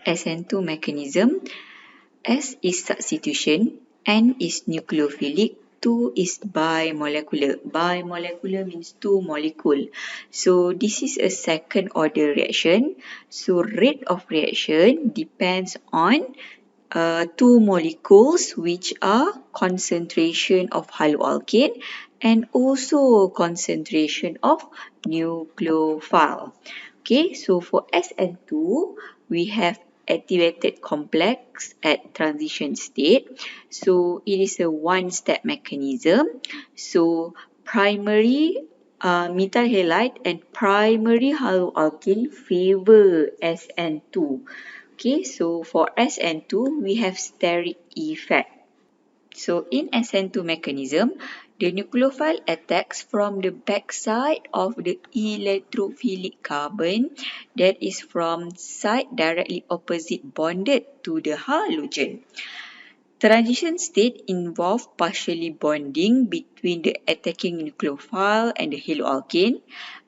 Sn2 mechanism. S is substitution, N is nucleophilic, 2 is bimolecular. Bimolecular means 2 molecule. So this is a second order reaction. So rate of reaction depends on two molecules which are concentration of haloalkane and also concentration of nucleophile. Okay, so for Sn2, we have activated complex at transition state. So it is a one-step mechanism. So primary methyl halide and primary haloalkane favor Sn2. Okay, so for Sn2, we have steric effect. So in Sn2 mechanism, the nucleophile attacks from the backside of the electrophilic carbon that is from side directly opposite bonded to the halogen. Transition state involve partially bonding between the attacking nucleophile and the haloalkane.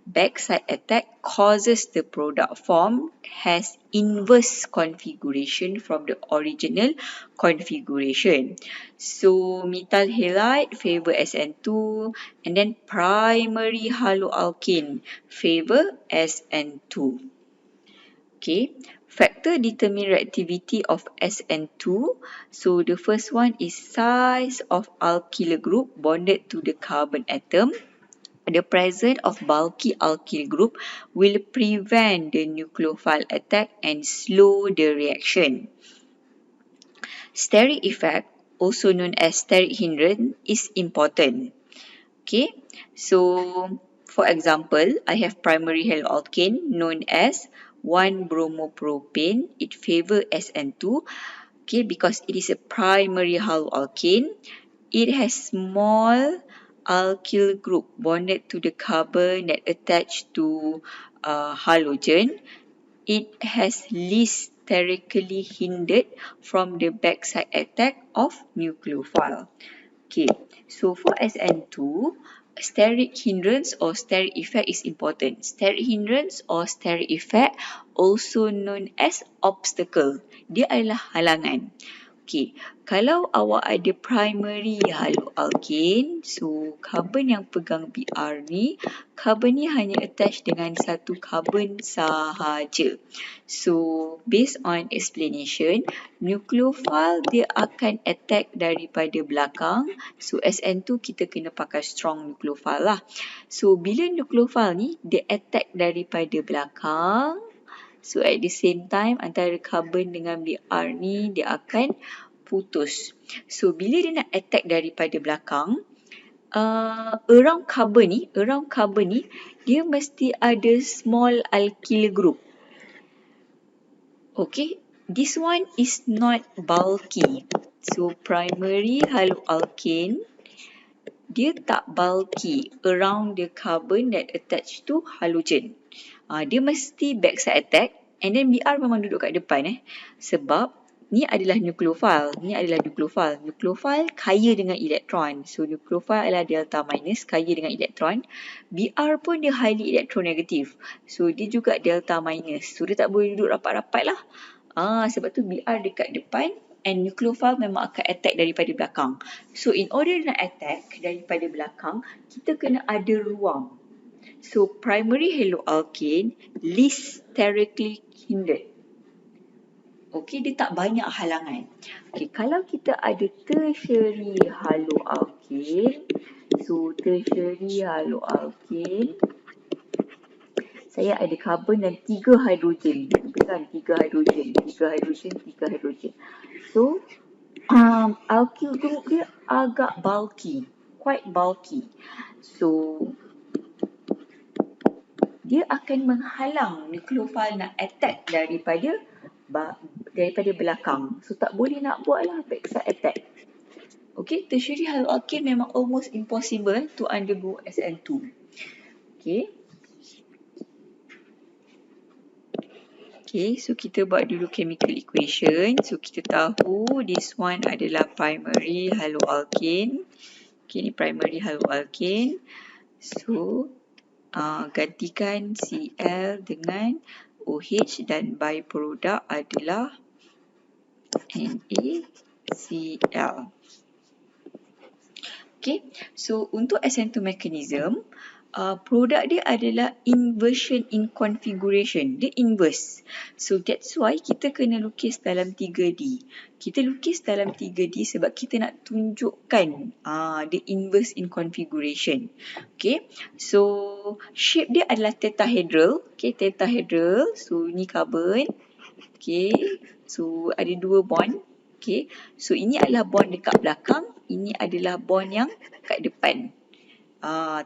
Backside attack causes the product formed has inverse configuration from the original configuration. So methyl halide favor Sn2 and then primary haloalkane favor Sn2. Okay, factor determine reactivity of Sn2. So the first one is size of alkyl group bonded to the carbon atom. The presence of bulky alkyl group will prevent the nucleophile attack and slow the reaction. Steric effect, also known as steric hindrance, is important. Okay, so for example, I have primary haloalkane known as 1-bromopropane. It favors Sn2, okay, because it is a primary haloalkane. It has small alkyl group bonded to the carbon that attached to halogen. It has least sterically hindered from the backside attack of nucleophile. Okay, so for Sn2, steric hindrance or steric effect is important. Steric hindrance or steric effect, also known as obstacle, dia adalah halangan. Okay, kalau awak ada primary haloalkane, so carbon yang pegang Br ni, carbon ni hanya attach dengan satu carbon sahaja. So, based on explanation, nucleophile dia akan attack daripada belakang. So, Sn2 kita kena pakai strong nucleophile lah. So, bila nucleophile ni, dia attack daripada belakang. So at the same time antara carbon dengan Br ni dia akan putus. So bila dia nak attack daripada belakang, around carbon ni dia mesti ada small alkyl group. Okay, this one is not bulky. So primary haloalkane dia tak bulky around the carbon that attached to halogen. Dia mesti backside attack and then Br memang duduk kat depan sebab ni adalah nucleophile. Nucleophile kaya dengan elektron. So nucleophile adalah delta minus, kaya dengan elektron. Br pun dia highly electronegative. So dia juga delta minus. So dia tak boleh duduk rapat-rapat lah. Sebab tu Br dekat depan and nucleophile memang akan attack daripada belakang. So in order nak attack daripada belakang, kita kena ada ruang. So primary haloalkane least sterically hindered. Okey, dia tak banyak halangan. Okey, kalau kita ada tertiary haloalkane, so tertiary haloalkane, saya ada carbon dan 3 hidrogen. Bukan 3 hidrogen. So alkyl group dia agak bulky, quite bulky. So dia akan menghalang nucleophile nak attack daripada belakang. So tak boleh nak buat lah backside attack. Okay, tertiary haloalkane memang almost impossible to undergo Sn2. Okay. Okay, so kita buat dulu chemical equation. So kita tahu this one adalah primary haloalkane. Okay, ni primary haloalkane. So gantikan Cl dengan OH dan byproduct adalah NaCl. Okay, so untuk Sn2 mechanism, produk dia adalah inversion in configuration. Dia inverse. So that's why kita kena lukis dalam 3D. Kita lukis dalam 3D sebab kita nak tunjukkan dia inverse in configuration. Okay, so shape dia adalah tetrahedral. Okay, tetrahedral. So ni carbon. Okay, so ada 2 bond. Okay, so ini adalah bond dekat belakang. Ini adalah bond yang kat depan.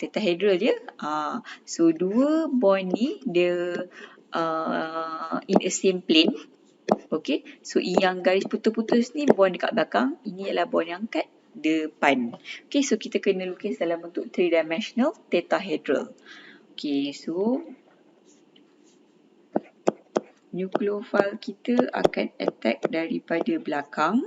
Tetrahedral dia. So 2 bond ni dia in a same plane. Okay, so yang garis putus-putus ni bond dekat belakang. Ini adalah bond yang kat depan. Okay, so kita kena lukis dalam bentuk 3-dimensional tetrahedral. Okay, so nukleofil kita akan attack daripada belakang.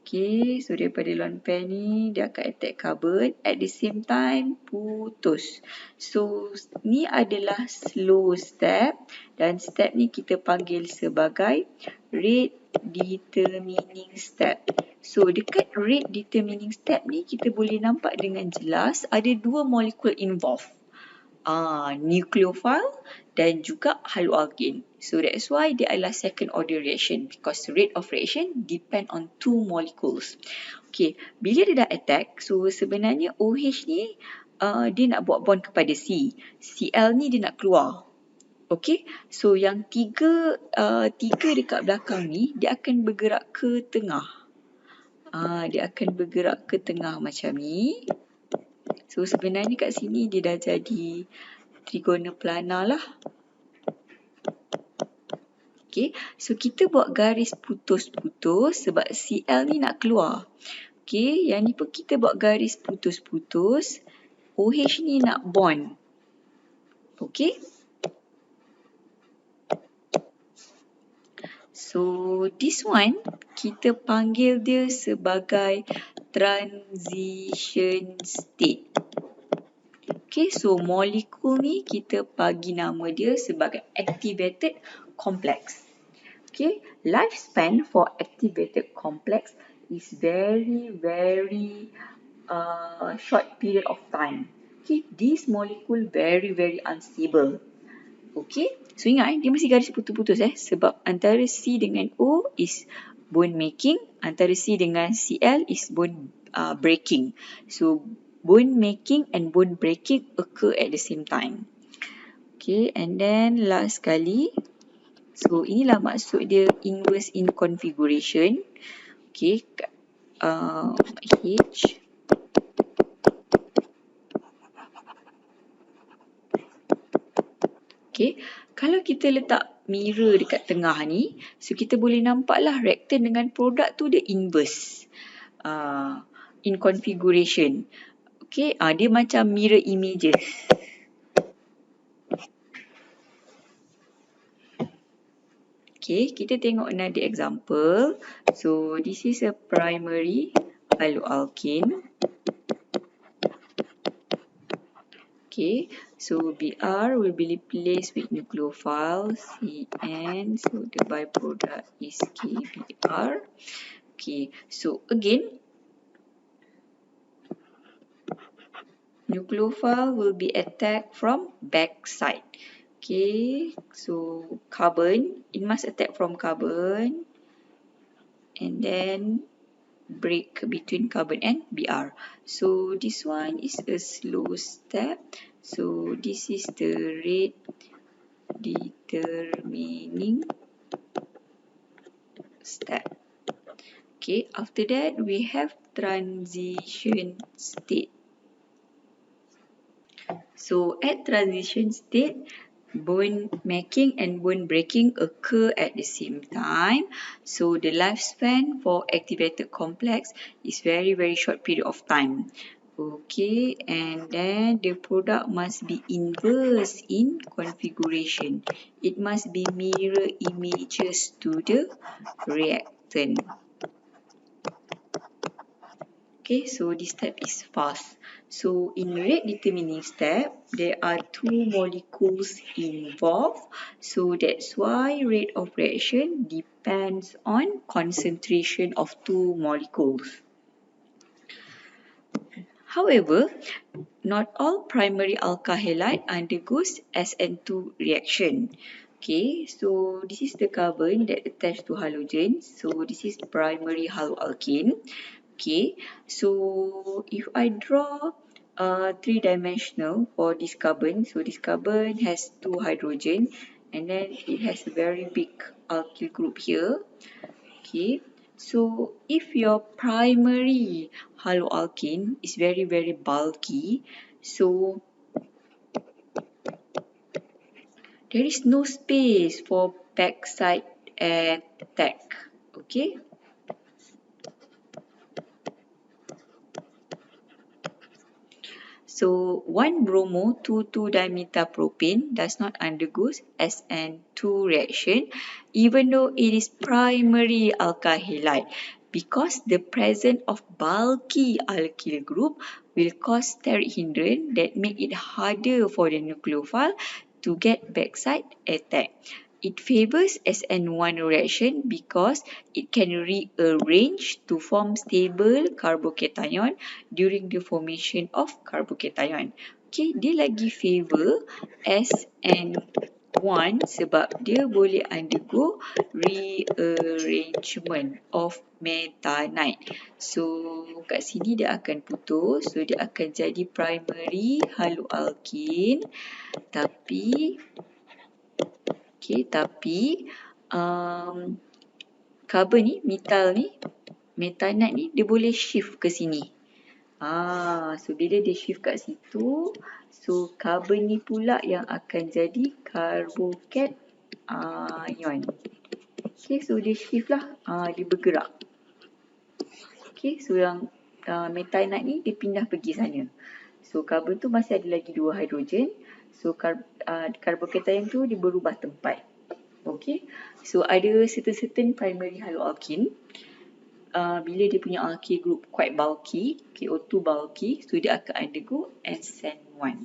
Okay, so daripada lone pair ni dia akan attack carbon, at the same time putus. So ni adalah slow step dan step ni kita panggil sebagai rate determining step. So dekat rate determining step ni kita boleh nampak dengan jelas ada 2 molekul involved. Nucleophile dan juga haloalkane. So that's why dia adalah second order reaction because rate of reaction depend on 2 molecules. Okay, bila dia dah attack, so sebenarnya OH ni dia nak buat bond kepada C. Cl ni dia nak keluar. Okay, so yang tiga dekat belakang ni dia akan bergerak ke tengah. Dia akan bergerak ke tengah macam ni. So sebenarnya kat sini dia dah jadi trigona plana lah. Okay, so kita buat garis putus-putus sebab Cl ni nak keluar. Okay, yang ni pun kita buat garis putus-putus. OH ni nak bond. Okay. So this one kita panggil dia sebagai transition state. Okay, so molekul ni kita bagi nama dia sebagai activated complex. Okay, lifespan for activated complex is very short period of time. Okay, this molecule very unstable. Okay, so ingat dia mesti garis putus-putus sebab antara C dengan O is bond making, antara C dengan Cl is bond breaking. So bond making and bond breaking occur at the same time. Okay, and then last kali, so inilah maksud dia inverse in configuration. Okay, H. Okay, kalau kita letak mirror dekat tengah ni, so kita boleh nampaklah reactant dengan produk tu dia inverse in configuration. Okay, dia macam mirror images. Okay, kita tengok another example. So this is a primary haloalkane. Okay, so Br will be replaced with nucleophile Cn, so the byproduct is KBr. Okay, so again, nucleophile will be attacked from back side. Okay, so carbon, it must attack from carbon and then break between carbon and Br. So this one is a slow step. So this is the rate determining step. Okay, after that we have transition state. So at transition state, bond making and bond breaking occur at the same time. So the lifespan for activated complex is very short period of time. Okay, and then the product must be inverse in configuration. It must be mirror images to the reactant. Okay, so this step is fast. So in rate determining step, there are two molecules involved. So that's why rate of reaction depends on concentration of two molecules. However, not all primary alkyl halide undergoes Sn2 reaction. Okay, so this is the carbon that attached to halogen. So this is primary haloalkane. Okay, so if I draw three-dimensional for this carbon, so this carbon has two hydrogen and then it has a very big alkyl group here. Okay, so if your primary haloalkane is very bulky, so there is no space for backside attack. Okay. So 1-bromo 2,2-dimethylpropane does not undergo Sn2 reaction even though it is primary alkyl halide because the presence of bulky alkyl group will cause steric hindrance that make it harder for the nucleophile to get backside attack. It favors Sn1 reaction because it can rearrange to form stable carbocation during the formation of carbocation. Okay, dia lagi favor Sn1 sebab dia boleh undergo rearrangement of methanide. So kat sini dia akan putus, so dia akan jadi primary haloalkane tapi carbon ni, methanide ni dia boleh shift ke sini. So bila dia shift kat situ, so carbon ni pula yang akan jadi carbocation. Okay, so dia shift lah, dia bergerak. Okay, so yang methanide ni dia pindah pergi sana. So carbon tu masih ada lagi dua hidrogen. So carbocation tu dia berubah tempat. Okay, so ada certain primary haloalkane. Bila dia punya alkyl group quite bulky, KO2 bulky, so dia akan undergo Sn1.